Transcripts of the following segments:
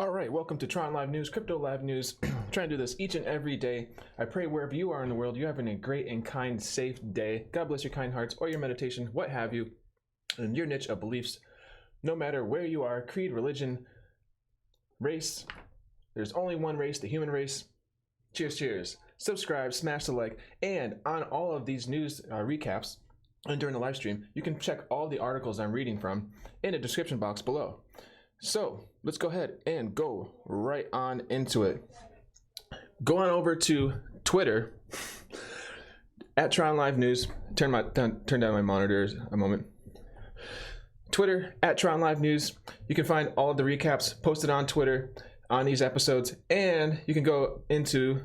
All right, welcome to Tron Live News, Crypto Live News. Trying to do this each and every day. I pray wherever you are in the world, you're having a great and kind, safe day. God bless your kind hearts or your meditation, what have you, and your niche of beliefs. No matter where you are, creed, religion, race, there's only one race, the human race. Cheers, cheers. Subscribe, smash the like, and on all of these news recaps and during the live stream, you can check all the articles I'm reading from in the description box below. So let's go ahead and go right on into it. Go on over to Twitter at Tron Live News. Turn down my monitors a moment. Twitter at Tron Live News. You can find all of the recaps posted on Twitter on these episodes, and you can go into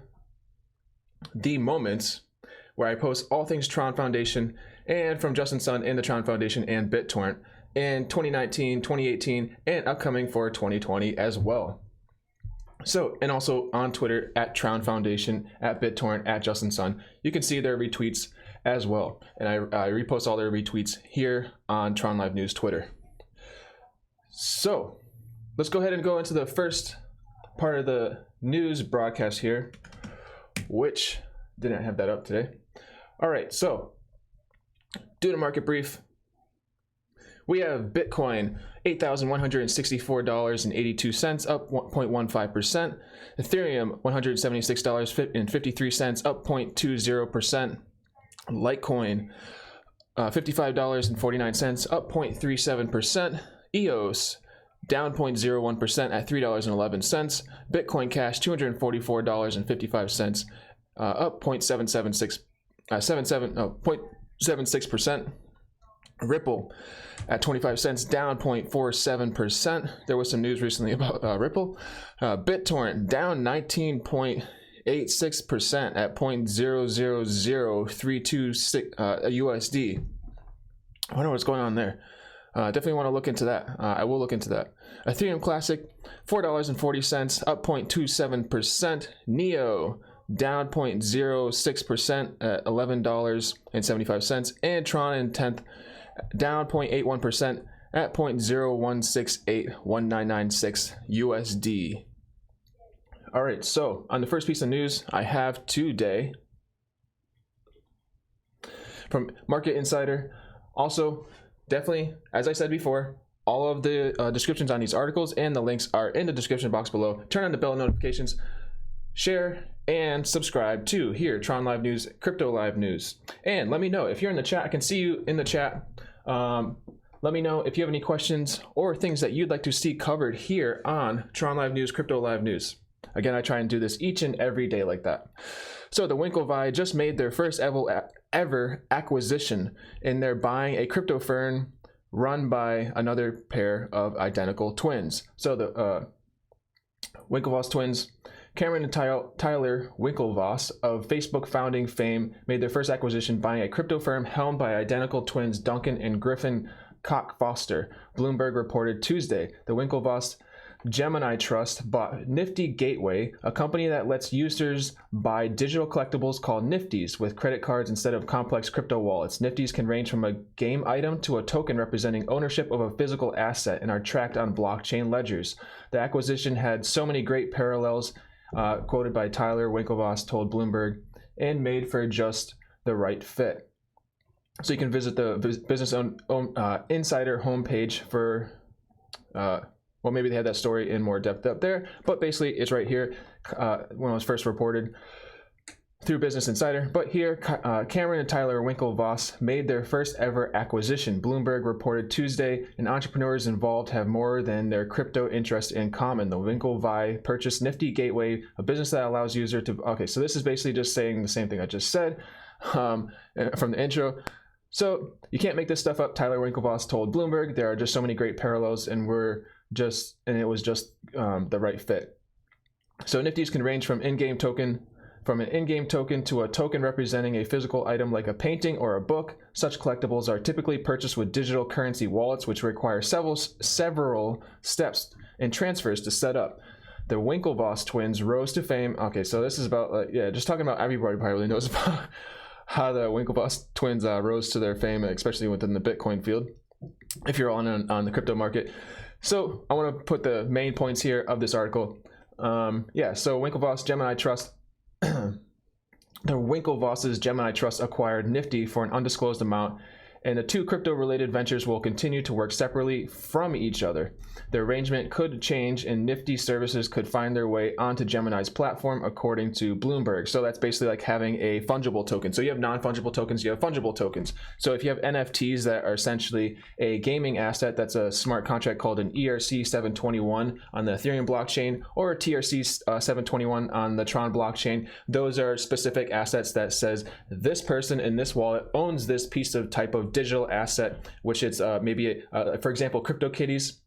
the moments where I post all things Tron Foundation and from Justin Sun and the Tron Foundation and BitTorrent in 2019, 2018, and upcoming for 2020 as well. So, and also on Twitter at Tron Foundation, at BitTorrent, at Justin Sun. You can see their retweets as well. And I repost all their retweets here on Tron Live News Twitter. So, let's go ahead and go into the first part of the news broadcast here, which didn't have that up today. All right, so, do the market brief. We have Bitcoin, $8,164.82, up 0.15%. Ethereum, $176.53, up 0.20%. Litecoin, $55.49, up 0.37%. EOS, down 0.01% at $3.11. Bitcoin Cash, $244.55, up 0.76%. Ripple at 25 cents, down 0.47%. There was some news recently about Ripple. BitTorrent down 19.86% at 0.000326 USD. I wonder what's going on there. Definitely want to look into that. I will look into that. Ethereum Classic, $4.40, up 0.27%. Neo down 0.06% at $11.75. And Tron in 10th, down 0.81% at 0.01681996 USD. All right, so on the first piece of news I have today from Market Insider. Also, definitely, as I said before, all of the descriptions on these articles and the links are in the description box below. Turn on the bell notifications, share, and subscribe to here, Tron Live News, Crypto Live News. And let me know if you're in the chat. I can see you in the chat. Let me know if you have any questions or things that you'd like to see covered here on Tron Live News, Crypto Live News. Again, I try and do this each and every day like that. So the Winklevoss just made their first ever acquisition, and they're buying a crypto firm run by another pair of identical twins. So the Winklevoss twins, Cameron and Tyler Winklevoss of Facebook founding fame, made their first acquisition buying a crypto firm helmed by identical twins Duncan and Griffin Koch Foster. Bloomberg reported Tuesday. The Winklevoss Gemini Trust bought Nifty Gateway, a company that lets users buy digital collectibles called Nifties with credit cards instead of complex crypto wallets. Nifties can range from a game item to a token representing ownership of a physical asset and are tracked on blockchain ledgers. The acquisition had so many great parallels, quoted by Tyler Winklevoss told Bloomberg, and made for just the right fit. So you can visit the Business Insider homepage for, well, maybe they had that story in more depth up there, but basically it's right here when it was first reported through Business Insider. But here, Cameron and Tyler Winklevoss made their first ever acquisition. Bloomberg reported Tuesday, and entrepreneurs involved have more than their crypto interest in common. The Winklevoss purchased Nifty Gateway, a business that allows users to... Okay, so this is basically just saying the same thing I just said from the intro. So you can't make this stuff up, Tyler Winklevoss told Bloomberg. There are just so many great parallels, and it was just the right fit. So Nifties can range from an in-game token to a token representing a physical item like a painting or a book. Such collectibles are typically purchased with digital currency wallets, which require several steps and transfers to set up. The Winklevoss twins rose to fame. Okay, so this is about, just talking about, everybody probably knows about how the Winklevoss twins rose to their fame, especially within the Bitcoin field, if you're on the crypto market. So I want to put the main points here of this article. Yeah, so Winklevoss Gemini Trust, the Winklevoss's Gemini Trust acquired Nifty for an undisclosed amount, and the two crypto-related ventures will continue to work separately from each other. The arrangement could change, and Nifty services could find their way onto Gemini's platform, according to Bloomberg. So that's basically like having a fungible token. So you have non-fungible tokens, you have fungible tokens. So if you have NFTs that are essentially a gaming asset, that's a smart contract called an ERC 721 on the Ethereum blockchain, or a TRC 721 on the Tron blockchain. Those are specific assets that says this person in this wallet owns this piece of type of digital asset, which it's maybe, for example, CryptoKitties.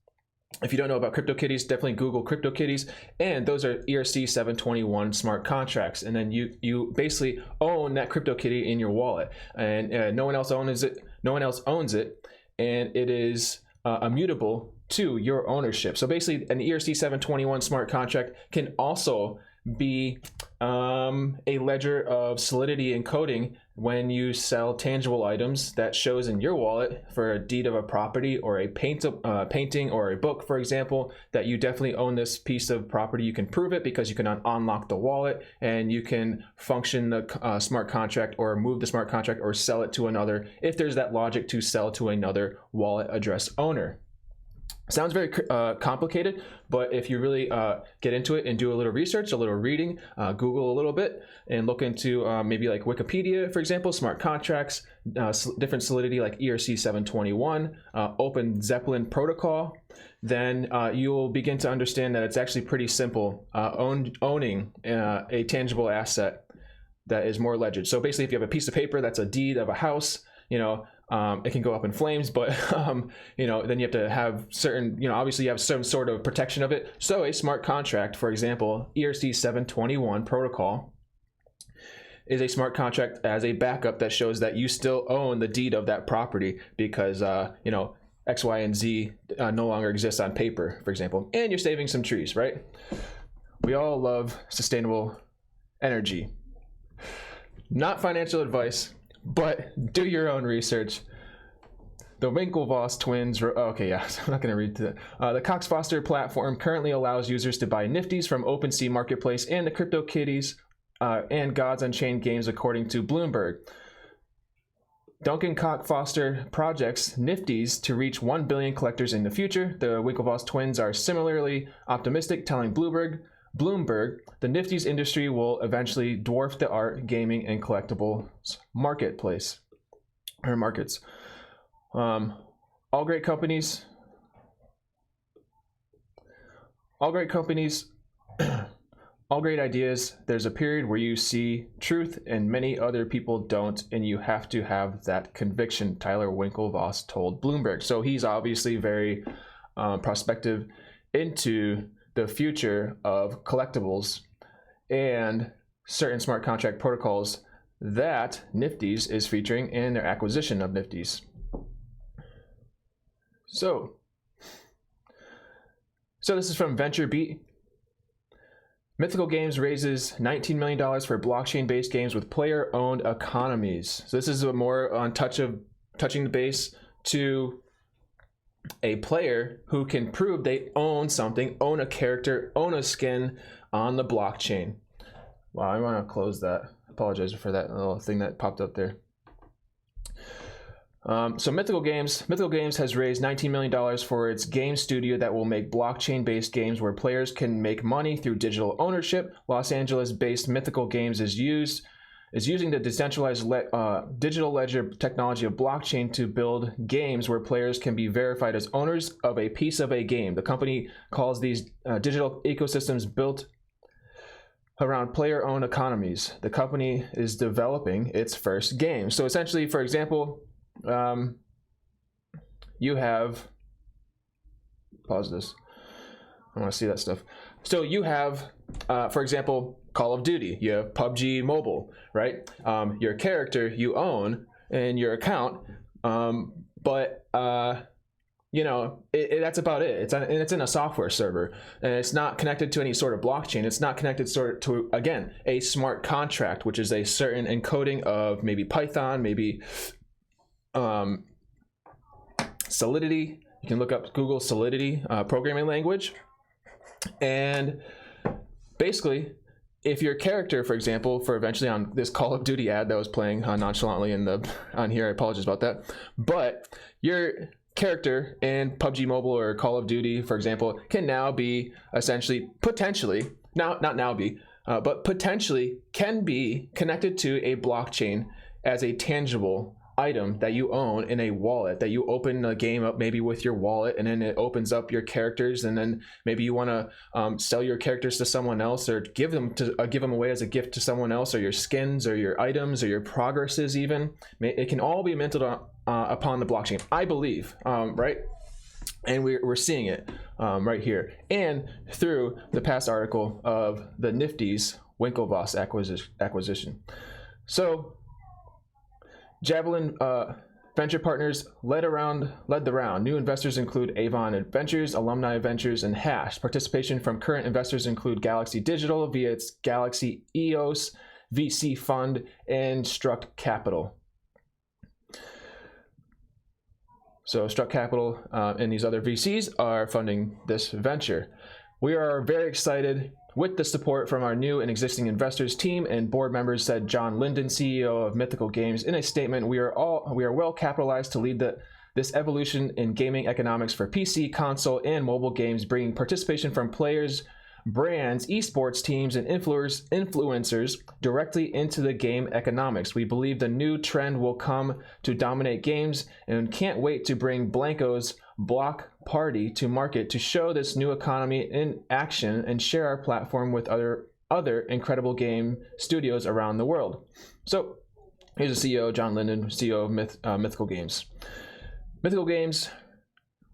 If you don't know about CryptoKitties, definitely Google CryptoKitties, and those are ERC 721 smart contracts. And then you basically own that CryptoKitty in your wallet, and no one else owns it. No one else owns it, and it is immutable to your ownership. So basically, an ERC 721 smart contract can also be a ledger of solidity encoding when you sell tangible items that shows in your wallet for a deed of a property or a painting or a book, for example, that you definitely own this piece of property. You can prove it because you can unlock the wallet, and you can function the smart contract or move the smart contract or sell it to another if there's that logic to sell to another wallet address owner. Sounds very complicated, but if you really get into it and do a little research, a little reading, Google a little bit, and look into maybe like Wikipedia, for example, smart contracts, different solidity like ERC 721, Open Zeppelin protocol, then you will begin to understand that it's actually pretty simple owning a tangible asset that is more ledger. So basically, if you have a piece of paper that's a deed of a house, it can go up in flames, but then you have to have certain, obviously you have some sort of protection of it. So a smart contract, for example, ERC 721 protocol is a smart contract as a backup that shows that you still own the deed of that property because X, Y, and Z no longer exist on paper, for example, and you're saving some trees, right? We all love sustainable energy. Not financial advice, but do your own research. The Winklevoss twins, okay, yeah, I'm not going to read that. The Cox Foster platform currently allows users to buy Nifties from OpenSea Marketplace and the CryptoKitties and Gods Unchained games, according to Bloomberg. Duncan Cox Foster projects Nifties to reach 1 billion collectors in the future. The Winklevoss twins are similarly optimistic, telling Bloomberg, the Nifties industry will eventually dwarf the art, gaming, and collectibles marketplace or markets. All great companies, all great ideas. There's a period where you see truth and many other people don't, and you have to have that conviction, Tyler Winklevoss told Bloomberg. So he's obviously very prospective into the future of collectibles and certain smart contract protocols that Nifties is featuring in their acquisition of Nifties. So this is from VentureBeat. Mythical Games raises $19 million for blockchain-based games with player-owned economies. So this is a more on touching the base to a player who can prove they own something, own a character, own a skin on the blockchain. Wow, I want to close that. Apologize for that little thing that popped up there. So Mythical Games has raised $19 million for its game studio that will make blockchain-based games where players can make money through digital ownership. Los Angeles-based Mythical Games is using the decentralized digital ledger technology of blockchain to build games where players can be verified as owners of a piece of a game. The company calls these digital ecosystems built around player-owned economies. The company is developing its first game. So essentially, for example, you have, pause this, I want to see that stuff. So you have, for example, Call of Duty, you have PUBG Mobile, right? Your character you own in your account, but that's about it. It's in a software server, and it's not connected to any sort of blockchain. It's not connected to, again, a smart contract, which is a certain encoding of maybe Python, maybe Solidity, You can look up Google Solidity programming language. And basically, if your character, for example, for eventually on this Call of Duty ad that was playing nonchalantly on here, I apologize about that, but your character in PUBG Mobile or Call of Duty, for example, can now be essentially, potentially, but potentially can be connected to a blockchain as a tangible item that you own in a wallet, that you open a game up maybe with your wallet, and then it opens up your characters, and then maybe you want to sell your characters to someone else, or give them away as a gift to someone else, or your skins or your items or your progresses even. It can all be minted upon the blockchain, I believe, right? And we're seeing it right here, and through the past article of the Nifty's Winklevoss acquisition. So Javelin Venture Partners led the round. New investors include Avon Ventures, Alumni Ventures, and Hash. Participation from current investors include Galaxy Digital via its Galaxy EOS VC fund and Struck Capital. So Struck Capital and these other VCs are funding this venture. We are very excited with the support from our new and existing investors team and board members, said John Linden, CEO of Mythical Games. In a statement, we are well capitalized to lead this evolution in gaming economics for PC, console, and mobile games, bringing participation from players, brands, esports teams, and influencers directly into the game economics. We believe the new trend will come to dominate games and can't wait to bring Blanco's Block Party to market to show this new economy in action and share our platform with other incredible game studios around the world. So here's the CEO, John Linden, CEO of Mythical Games. Mythical Games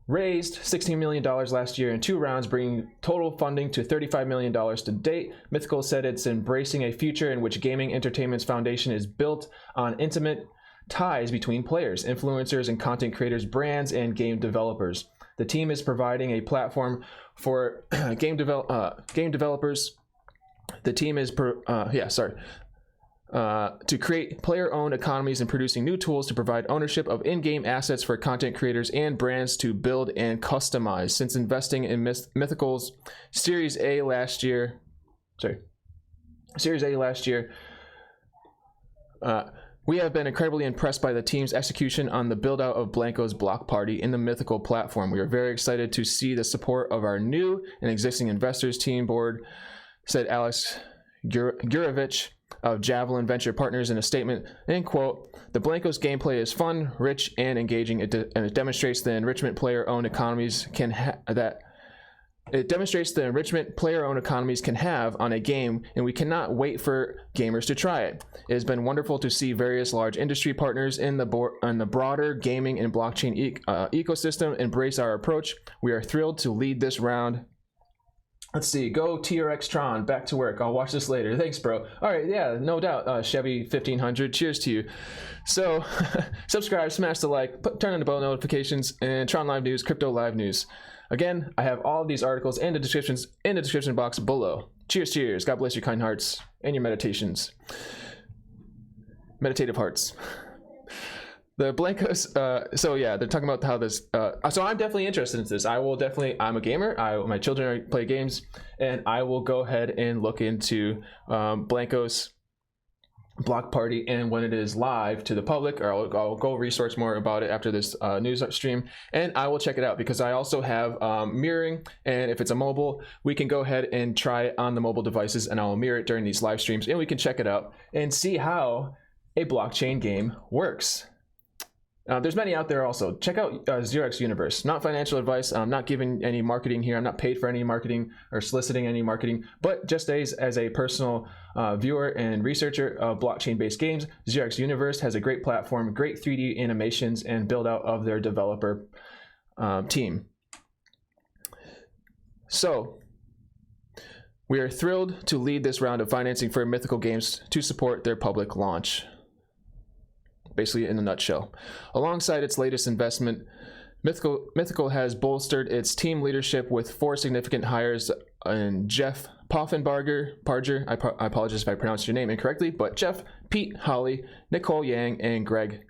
raised $16 million last year in 2 rounds, bringing total funding to $35 million to date. Mythical said it's embracing a future in which gaming entertainment's foundation is built on intimate ties between players, influencers, and content creators, brands, and game developers. The team is providing a platform for game developers. The team is to create player-owned economies and producing new tools to provide ownership of in-game assets for content creators and brands to build and customize. Since investing in Mythical's Series A last year, we have been incredibly impressed by the team's execution on the build-out of Blanco's Block Party in the Mythical platform. We are very excited to see the support of our new and existing investors team board, said Alex Gurevich of Javelin Venture Partners in a statement, and quote, "The Blanco's gameplay is fun, rich, and engaging, and it demonstrates the enrichment player-owned economies can have on a game, and we cannot wait for gamers to try it. It has been wonderful to see various large industry partners in the broader gaming and blockchain ecosystem embrace our approach. We are thrilled to lead this round." Let's see, go TRX Tron, back to work. I'll watch this later. Thanks, bro. All right, yeah, no doubt. Chevy 1500, cheers to you. So, subscribe, smash the like, turn on the bell notifications, and Tron Live News, Crypto Live News. Again, I have all of these articles and the descriptions in the description box below. Cheers, cheers. God bless your kind hearts and your meditations. Meditative hearts. The Blancos, so yeah, they're talking about how this, so I'm definitely interested in this. I'm a gamer, my children play games, and I will go ahead and look into Blanco's Block Party, and when it is live to the public, or I'll go research more about it after this news stream, and I will check it out, because I also have mirroring, and if it's a mobile, we can go ahead and try it on the mobile devices, and I'll mirror it during these live streams, and we can check it out and see how a blockchain game works. There's many out there also. Check out Xerox Universe. Not financial advice. I'm not giving any marketing here. I'm not paid for any marketing or soliciting any marketing, but just as a personal viewer and researcher of blockchain-based games, Xerox Universe has a great platform, great 3D animations, and build out of their developer team. So, we are thrilled to lead this round of financing for Mythical Games to support their public launch. Basically, in a nutshell. Alongside its latest investment, Mythical has bolstered its team leadership with 4 significant hires in Jeff Poffenbarger, I apologize if I pronounced your name incorrectly, but Jeff, Pete, Holly, Nicole Yang, and Greg.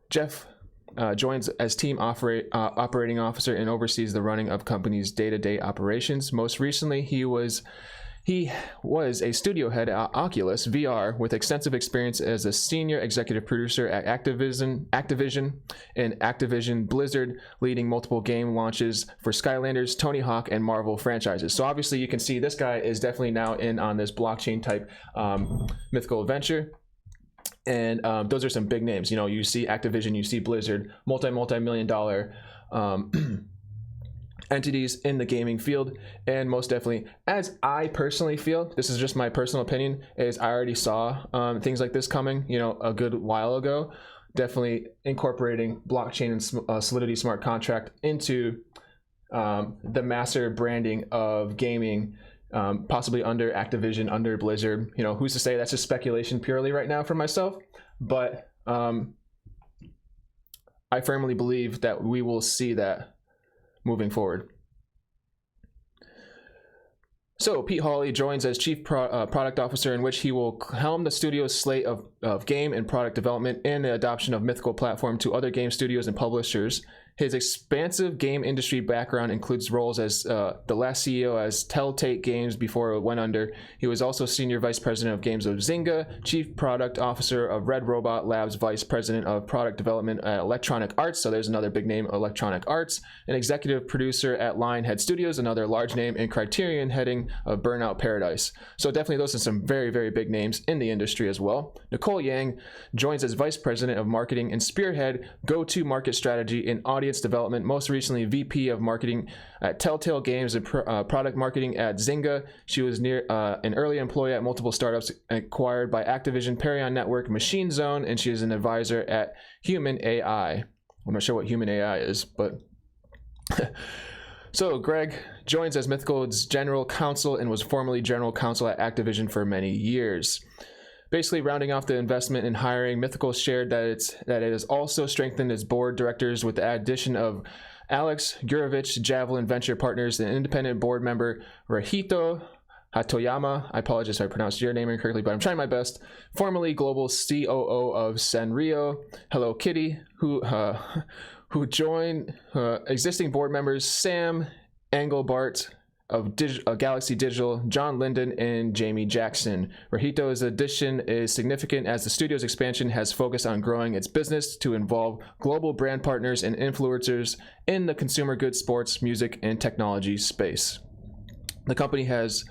Jeff joins as team operating officer and oversees the running of company's day-to-day operations. Most recently, he was a studio head at Oculus VR with extensive experience as a senior executive producer at Activision and Activision Blizzard, leading multiple game launches for Skylanders, Tony Hawk, and Marvel franchises. So obviously you can see this guy is definitely now in on this blockchain type mythical adventure. And those are some big names. You know, you see Activision, you see Blizzard, multi-million dollar entities in the gaming field. And most definitely, as I personally feel, this is just my personal opinion, is I already saw things like this coming, you know, a good while ago. Definitely incorporating blockchain and Solidity smart contract into the master branding of gaming, possibly under Activision, under Blizzard. You know, who's to say? That's just speculation purely right now for myself, but I firmly believe that we will see that moving forward. So Pete Hawley joins as Chief Product Officer, in which he will helm the studio's slate of game and product development and the adoption of Mythical platform to other game studios and publishers. His expansive game industry background includes roles as the last CEO as Telltale Games before it went under. He was also Senior Vice President of Games of Zynga, Chief Product Officer of Red Robot Labs, Vice President of Product Development at Electronic Arts, so there's another big name, Electronic Arts, an Executive Producer at Lionhead Studios, another large name, and Criterion, heading of Burnout Paradise. So definitely those are some very, very big names in the industry as well. Nicole Yang joins as Vice President of Marketing and spearhead go-to-market strategy and audience development, most recently VP of Marketing at Telltale Games and Product Marketing at Zynga. She was an early employee at multiple startups acquired by Activision, Perion Network, Machine Zone, and she is an advisor at Human AI. I'm not sure what Human AI is, but... So Greg joins as Mythical's General Counsel and was formerly General Counsel at Activision for many years. Basically rounding off the investment in hiring, Mythical shared that it has also strengthened its board directors with the addition of Alex Gurovich, Javelin Venture Partners, and independent board member Rahito Hatoyama. I apologize if I pronounced your name incorrectly, but I'm trying my best. Formerly global COO of Sanrio, Hello Kitty, who joined existing board members Sam Engelbart of Galaxy Digital, John Linden, and Jamie Jackson. Rahito's addition is significant as the studio's expansion has focused on growing its business to involve global brand partners and influencers in the consumer goods, sports, music, and technology space. The company has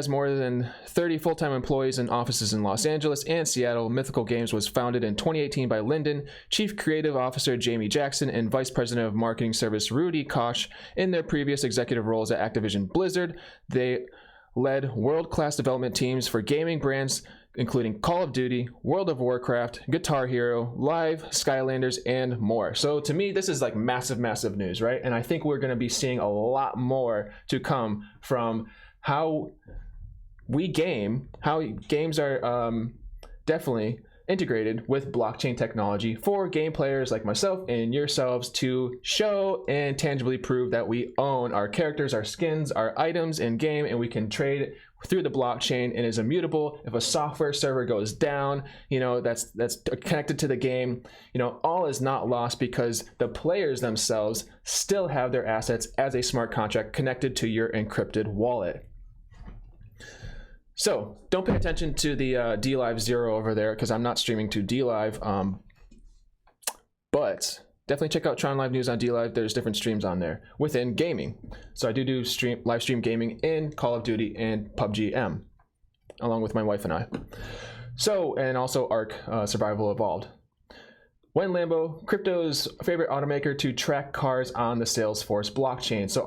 more than 30 full-time employees and offices in Los Angeles and Seattle. Mythical Games was founded in 2018 by Linden, Chief Creative Officer Jamie Jackson, and Vice President of Marketing Service Rudy Koch. In their previous executive roles at Activision Blizzard, they led world-class development teams for gaming brands including Call of Duty, World of Warcraft, Guitar Hero, Live, Skylanders, and more. So to me, this is like massive, massive news, right? And I think we're going to be seeing a lot more to come from how we game, how games are definitely integrated with blockchain technology for game players like myself and yourselves to show and tangibly prove that we own our characters, our skins, our items in game, and we can trade through the blockchain and is immutable. If a software server goes down, you know, that's connected to the game, you know, all is not lost because the players themselves still have their assets as a smart contract connected to your encrypted wallet. So don't pay attention to the DLive 0 over there because I'm not streaming to DLive, but definitely check out Tron Live News on DLive. There's different streams on there within gaming. So I do live stream gaming in Call of Duty and PUBGM, along with my wife and I. So, and also Ark Survival Evolved. When Lambo, crypto's favorite automaker to track cars on the Salesforce blockchain. So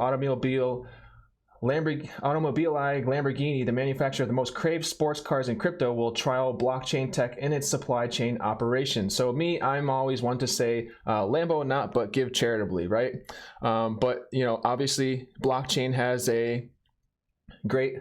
Lamborghini, the manufacturer of the most craved sports cars in crypto, will trial blockchain tech in its supply chain operation. So I'm always one to say Lambo not, but give charitably, right? But you know, obviously blockchain has a great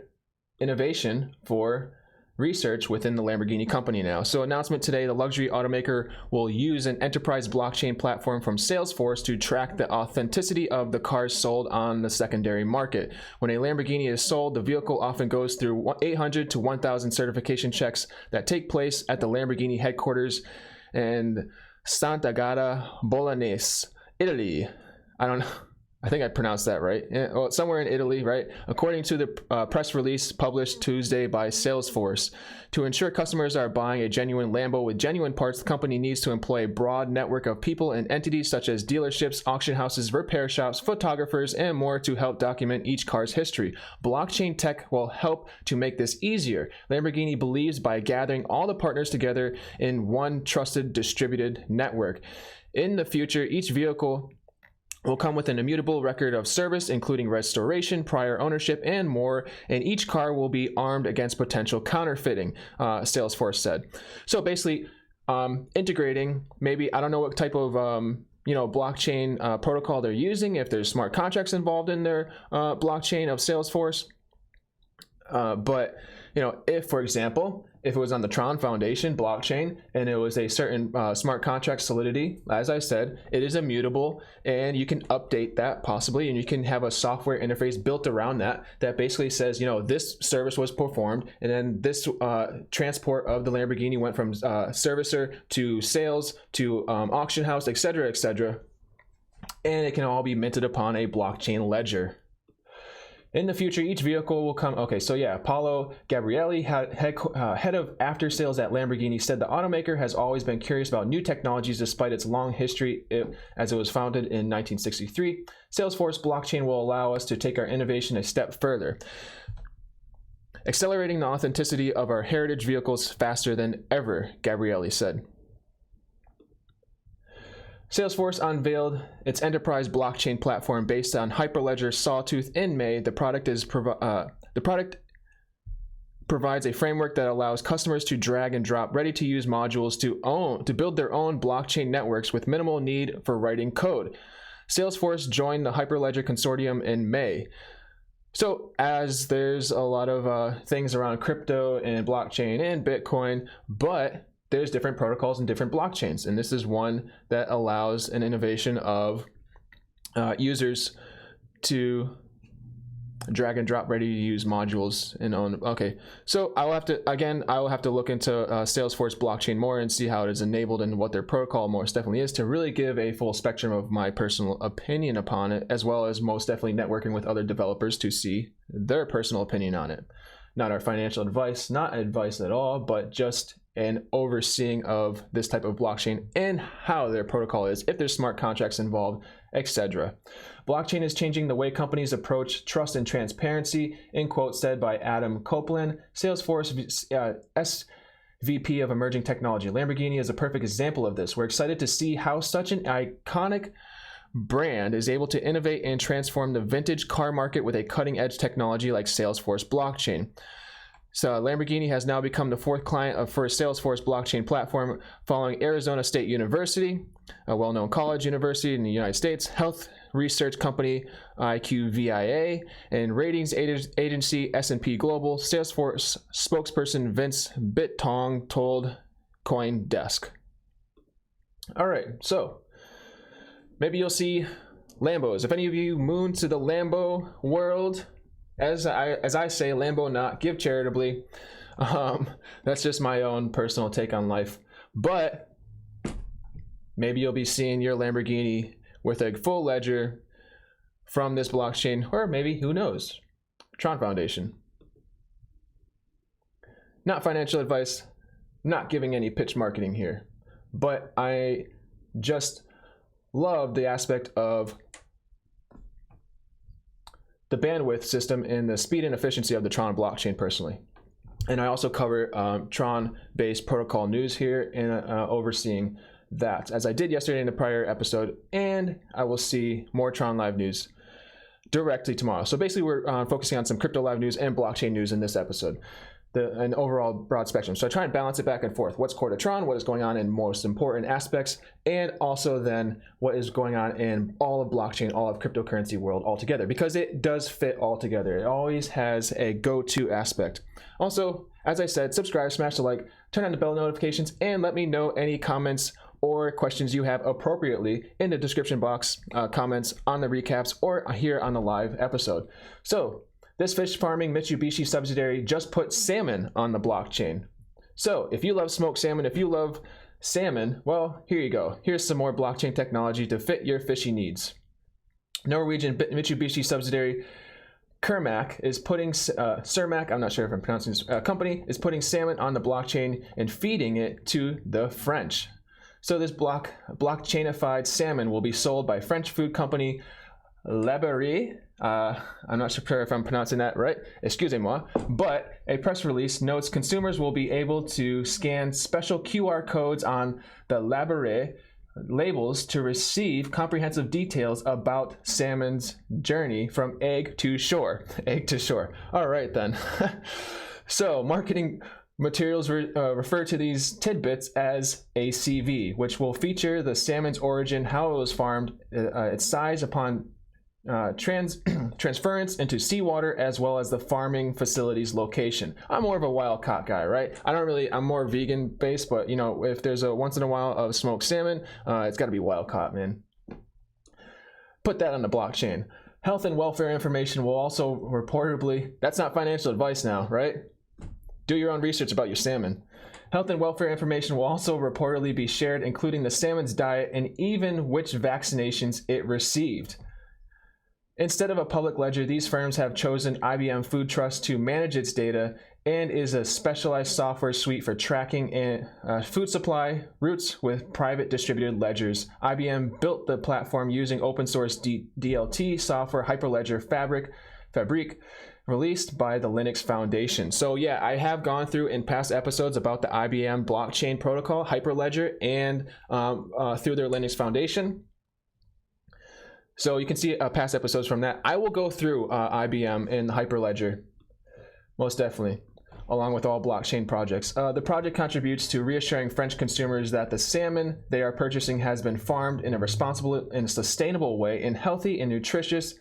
innovation for research within the Lamborghini company now. So announcement today, the luxury automaker will use an enterprise blockchain platform from Salesforce to track the authenticity of the cars sold on the secondary market. When a Lamborghini is sold, the vehicle often goes through 800 to 1,000 certification checks that take place at the Lamborghini headquarters, and Sant'Agata Bolognese, Italy. I don't know. I think I pronounced that right. Well, somewhere in Italy, right? According to the press release published Tuesday by Salesforce, to ensure customers are buying a genuine Lambo with genuine parts, the company needs to employ a broad network of people and entities such as dealerships, auction houses, repair shops, photographers, and more to help document each car's history. Blockchain tech will help to make this easier. Lamborghini believes by gathering all the partners together in one trusted distributed network. In the future, each vehicle will come with an immutable record of service, including restoration, prior ownership, and more, and each car will be armed against potential counterfeiting, Salesforce said. So basically, integrating, maybe, I don't know what type of blockchain protocol they're using, if there's smart contracts involved in their blockchain of Salesforce, but if, for example, if it was on the Tron Foundation blockchain and it was a certain smart contract solidity, as I said, it is immutable, and you can update that possibly, and you can have a software interface built around that basically says, this service was performed, and then this transport of the Lamborghini went from servicer to sales to auction house, etc., etc., and it can all be minted upon a blockchain ledger. In the future, each vehicle will come. Okay, so yeah, Paolo Gabrielli, head of after sales at Lamborghini, said the automaker has always been curious about new technologies despite its long history as it was founded in 1963. Salesforce blockchain will allow us to take our innovation a step further, accelerating the authenticity of our heritage vehicles faster than ever, Gabrielli said. Salesforce unveiled its enterprise blockchain platform based on Hyperledger Sawtooth in May. The product provides a framework that allows customers to drag and drop ready-to-use modules to build their own blockchain networks with minimal need for writing code. Salesforce joined the Hyperledger consortium in May. So as there's a lot of things around crypto and blockchain and Bitcoin, but there's different protocols and different blockchains, and this is one that allows an innovation of users to drag and drop ready to use modules and own. Okay, so I will have to look into Salesforce blockchain more and see how it is enabled and what their protocol most definitely is, to really give a full spectrum of my personal opinion upon it, as well as most definitely networking with other developers to see their personal opinion on it. Not our financial advice, not advice at all, but just an overseeing of this type of blockchain and how their protocol is, if there's smart contracts involved, etc. Blockchain is changing the way companies approach trust and transparency, in quote said by Adam Copeland, Salesforce SVP of Emerging Technology. Lamborghini is a perfect example of this. We're excited to see how such an iconic brand is able to innovate and transform the vintage car market with a cutting-edge technology like Salesforce blockchain. So Lamborghini has now become the fourth client for a Salesforce blockchain platform, following Arizona State University, a well-known college university in the United States, health research company IQVIA, and ratings agency S&P Global. Salesforce spokesperson Vince Bittong told CoinDesk. All right, so maybe you'll see Lambos. If any of you moon to the Lambo world, as I say, Lambo not, give charitably. That's just my own personal take on life. But maybe you'll be seeing your Lamborghini with a full ledger from this blockchain, or maybe, who knows, Tron Foundation. Not financial advice, not giving any pitch marketing here, but I just love the aspect of the bandwidth system and the speed and efficiency of the Tron blockchain personally. And I also cover Tron-based protocol news here and overseeing that, as I did yesterday in the prior episode, and I will see more Tron Live news directly tomorrow. So basically we're focusing on some crypto live news and blockchain news in this episode, an overall broad spectrum. So I try and balance it back and forth. What's core to Tron, what is going on in most important aspects, and also then what is going on in all of blockchain, all of cryptocurrency world altogether, because it does fit all together. It always has a go-to aspect. Also, as I said, subscribe, smash the like, turn on the bell notifications, and let me know any comments or questions you have appropriately in the description box, comments on the recaps, or here on the live episode. So this fish farming Mitsubishi subsidiary just put salmon on the blockchain. So if you love smoked salmon, if you love salmon, well, here you go. Here's some more blockchain technology to fit your fishy needs. Norwegian Mitsubishi subsidiary Cermaq is putting Cermaq, I'm not sure if I'm pronouncing this, company is putting salmon on the blockchain and feeding it to the French. So this blockchainified salmon will be sold by French food company Lamborghini. I'm not sure if I'm pronouncing that right, excusez-moi, but a press release notes consumers will be able to scan special QR codes on the Lamborghini labels to receive comprehensive details about salmon's journey from egg to shore. Egg to shore. All right then. So marketing materials refer to these tidbits as ACV, which will feature the salmon's origin, how it was farmed, its size upon transference into seawater, as well as the farming facility's location. I'm more of a wild caught guy, right? I'm more vegan based, but you know, if there's a once in a while of smoked salmon, it's got to be wild caught, man. Put that on the blockchain. Health and welfare information will also reportedly, that's not financial advice now, right? Do your own research about your salmon. Health and welfare information will also reportedly be shared, including the salmon's diet and even which vaccinations it received. Instead of a public ledger, these firms have chosen IBM Food Trust to manage its data and is a specialized software suite for tracking and food supply routes with private distributed ledgers. IBM built the platform using open source DLT software Hyperledger Fabric released by the Linux Foundation. So yeah, I have gone through in past episodes about the IBM blockchain protocol, Hyperledger, and through their Linux Foundation. So you can see past episodes from that. I will go through IBM and the Hyperledger, most definitely, along with all blockchain projects. The project contributes to reassuring French consumers that the salmon they are purchasing has been farmed in a responsible and sustainable way and healthy and nutritious,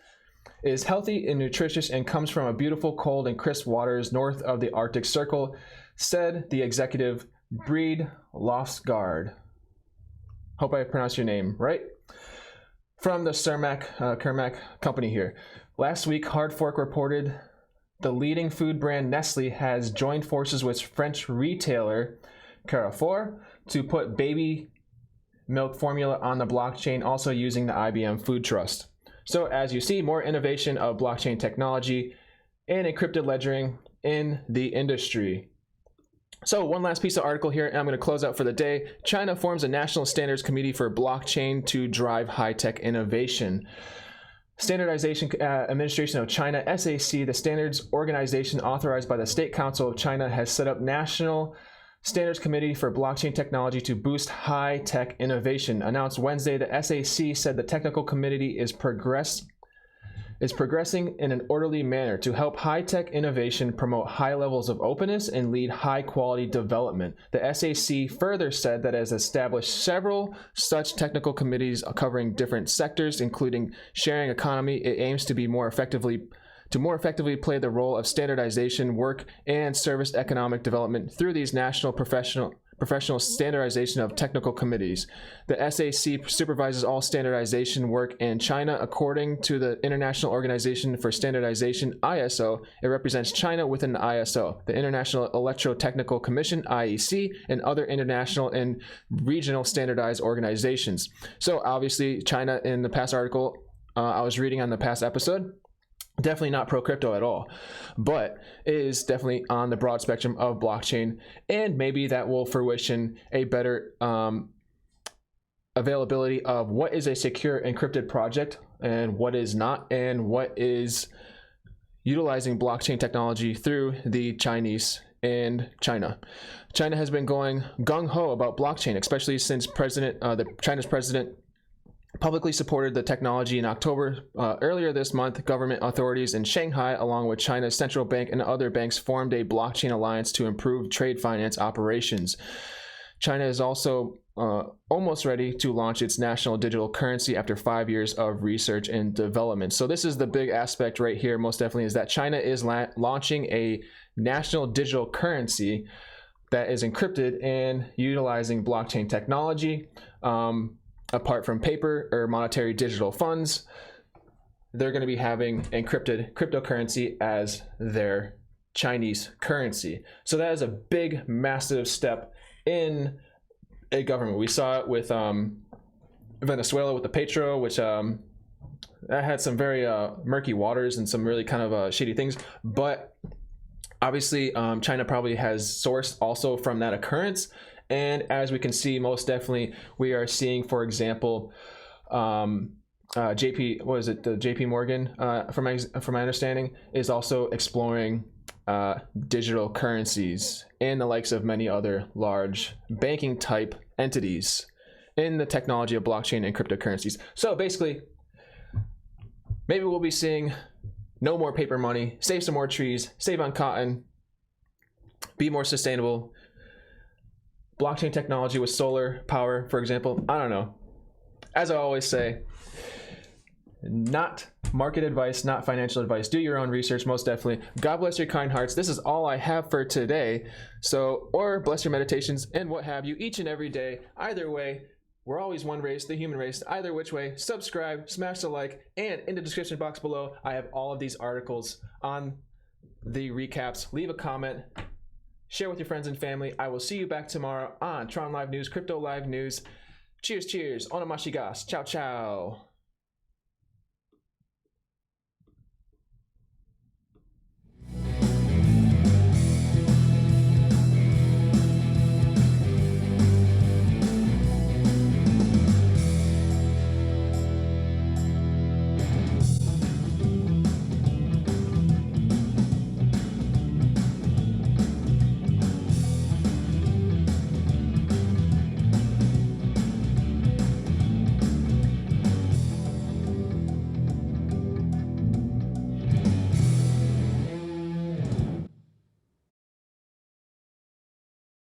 and comes from a beautiful, cold and crisp waters north of the Arctic Circle, said the executive Breed Lofsgaard. Hope I pronounced your name right. From the Cermaq company here. Last week, Hard Fork reported the leading food brand Nestle has joined forces with French retailer Carrefour to put baby milk formula on the blockchain, also using the IBM Food Trust. So as you see, more innovation of blockchain technology and encrypted ledgering in the industry. So one last piece of article here, and I'm going to close out for the day. China forms a national standards committee for blockchain to drive high-tech innovation. Standardization Administration of China, SAC, the standards organization authorized by the State Council of China, has set up National Standards Committee for Blockchain Technology to boost high-tech innovation. Announced Wednesday, the SAC said the technical committee is progressing in an orderly manner to help high-tech innovation, promote high levels of openness, and lead high-quality development. The SAC further said that it has established several such technical committees covering different sectors, including sharing economy. It aims to more effectively play the role of standardization work and service economic development through these national professional standardization of technical committees. The SAC supervises all standardization work in China. According to the International Organization for Standardization, ISO, it represents China within the ISO, the International Electrotechnical Commission, IEC, and other international and regional standardized organizations. So obviously China, in the past article I was reading on the past episode, definitely not pro crypto at all, but is definitely on the broad spectrum of blockchain, and maybe that will fruition a better availability of what is a secure encrypted project and what is not, and what is utilizing blockchain technology through the Chinese and China. China has been going gung-ho about blockchain, especially since China's president publicly supported the technology in October. Earlier this month, government authorities in Shanghai, along with China's central bank and other banks, formed a blockchain alliance to improve trade finance operations. China is also almost ready to launch its national digital currency after 5 years of research and development. So this is the big aspect right here, most definitely, is that China is launching a national digital currency that is encrypted and utilizing blockchain technology. Apart from paper or monetary digital funds, they're going to be having encrypted cryptocurrency as their Chinese currency. So that is a big, massive step in a government. We saw it with Venezuela with the Petro, which that had some very murky waters and some really kind of shady things. But obviously, China probably has sourced also from that occurrence. And as we can see, most definitely, we are seeing, for example, JP Morgan, from my understanding, is also exploring digital currencies and the likes of many other large banking type entities in the technology of blockchain and cryptocurrencies. So basically, maybe we'll be seeing no more paper money, save some more trees, save on cotton, be more sustainable. Blockchain technology with solar power, for example. I don't know. As I always say, not market advice, not financial advice. Do your own research, most definitely. God bless your kind hearts. This is all I have for today. So, or bless your meditations and what have you, each and every day. Either way, we're always one race, the human race. Either which way, subscribe, smash the like, and in the description box below, I have all of these articles on the recaps. Leave a comment. Share with your friends and family. I will see you back tomorrow on Tron Live News, Crypto Live News. Cheers, cheers. Onamashigas. Ciao, ciao.